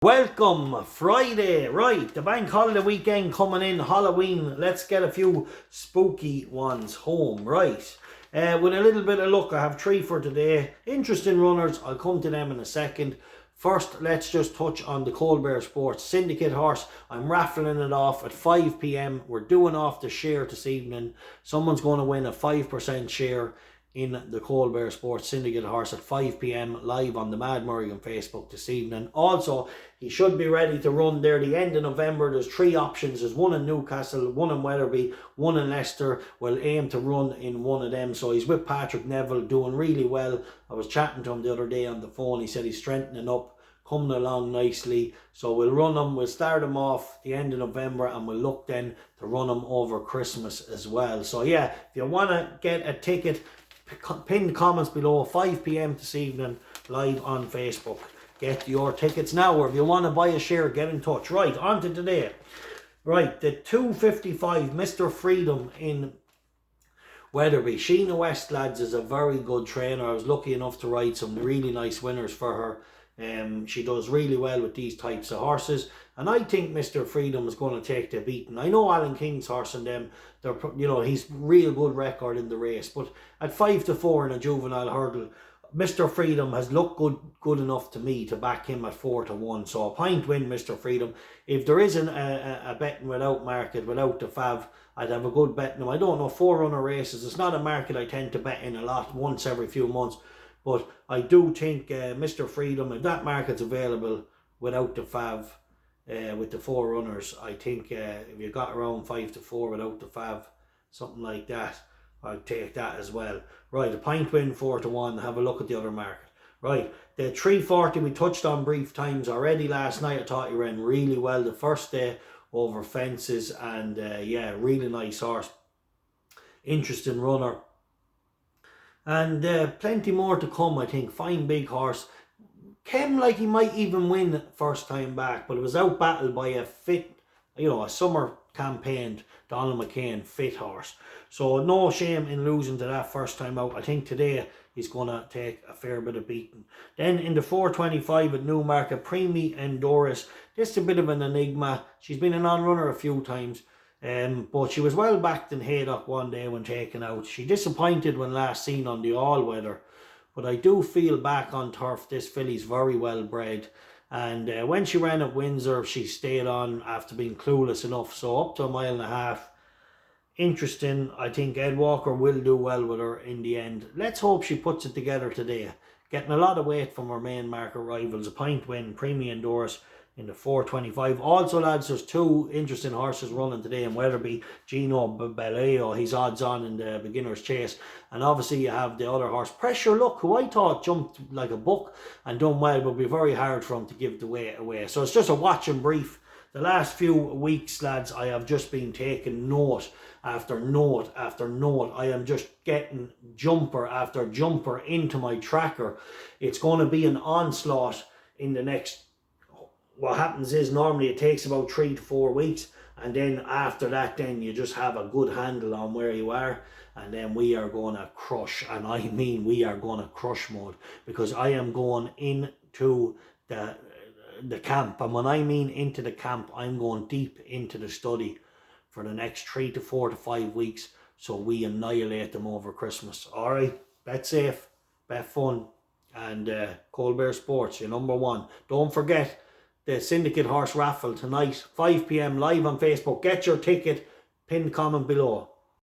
Welcome, Friday, right, the bank holiday weekend coming in, Halloween, let's get a few spooky ones home, right. With a little bit of luck, I have three for today, interesting runners, I'll come to them in a second. First, let's just touch on the Coldbeer Sports Syndicate horse. I'm raffling it off at 5 p.m, we're doing off the share this evening. Someone's going to win a 5% share in the Coldbeer Sports Syndicate horse at 5 p.m. live on the Mad Merrigan Facebook this evening. Also, he should be ready to run there the end of November. There's three options. There's one in Newcastle, one in Wetherby, one in Leicester. We'll aim to run in one of them. So he's with Patrick Neville, doing really well. I was chatting to him the other day on the phone. He said he's strengthening up, coming along nicely. So we'll run him, we'll start him off the end of November, and we'll look then to run him over Christmas as well. So yeah, if you want to get a ticket, pin comments below, 5 p.m. this evening live on Facebook. Get your tickets now, or if you want to buy a share, get in touch. Right, on to today. Right, the 255 Mr. Freedom in Wetherby. Sheena West, lads, is a very good trainer. I was lucky enough to ride some really nice winners for her. She does really well with these types of horses, and I think Mr. Freedom is going to take the beating. I know Alan King's horse and them, they're, he's real good record in the race, but at 5-4 in a juvenile hurdle, Mr. Freedom has looked good enough to me to back him at 4-1. So a point win, Mr. Freedom. If there isn't a betting without market, without the fav, I'd have a good bet in him. I don't know, 4-runner races, it's not a market I tend to bet in a lot, once every few months. But I do think Mr. Freedom, if that market's available without the fav, with the 4 runners, I think if you got around 5-4 without the fav, something like that, I'd take that as well. Right, a point win, 4-1, have a look at the other market. Right, the 340 we touched on brief times already last night. I thought he ran really well the first day over fences, and yeah, really nice horse. Interesting runner. And plenty more to come, I think. Fine big horse. Came like he might even win first time back, but it was out battled by a fit, a summer campaigned Donald McCain fit horse. So no shame in losing to that first time out. I think today he's going to take a fair bit of beating. Then in the 425 at Newmarket, Premi Endoris. This is a bit of an enigma. She's been an on-runner a few times. But she was well backed in Haydock one day when taken out. She disappointed when last seen on the all-weather, but I do feel back on turf this filly's very well bred, and when she ran at Windsor she stayed on after being clueless enough, so up to 1.5 miles. Interesting. I think Ed Walker will do well with her in the end. Let's hope she puts it together today. Getting a lot of weight from her main market rivals. A point win, Premi Endoris in the 425. Also, lads, there's 2 interesting horses running today in Wetherby. Gino Belleo, he's odds on in the beginner's chase. And obviously you have the other horse, Pressure Luck, who I thought jumped like a buck and done well, but it'll be very hard for him to give the weight away. So it's just a watch and brief. The last few weeks, lads, I have just been taking note after note after note. I am just getting jumper after jumper into my tracker. It's going to be an onslaught in the next. What happens is normally it takes about 3 to 4 weeks, and then after that then you just have a good handle on where you are, and then we are going to crush, and I mean we are going to crush mode, because I am going into the camp, and when I mean into the camp, I'm going deep into the study for the next 3 to 4 to 5 weeks, so we annihilate them over Christmas. Alright, bet safe, bet fun, and Coldbeer Sports, your number one. Don't forget the Syndicate Horse Raffle tonight, 5 p.m, live on Facebook. Get your ticket, pinned comment below.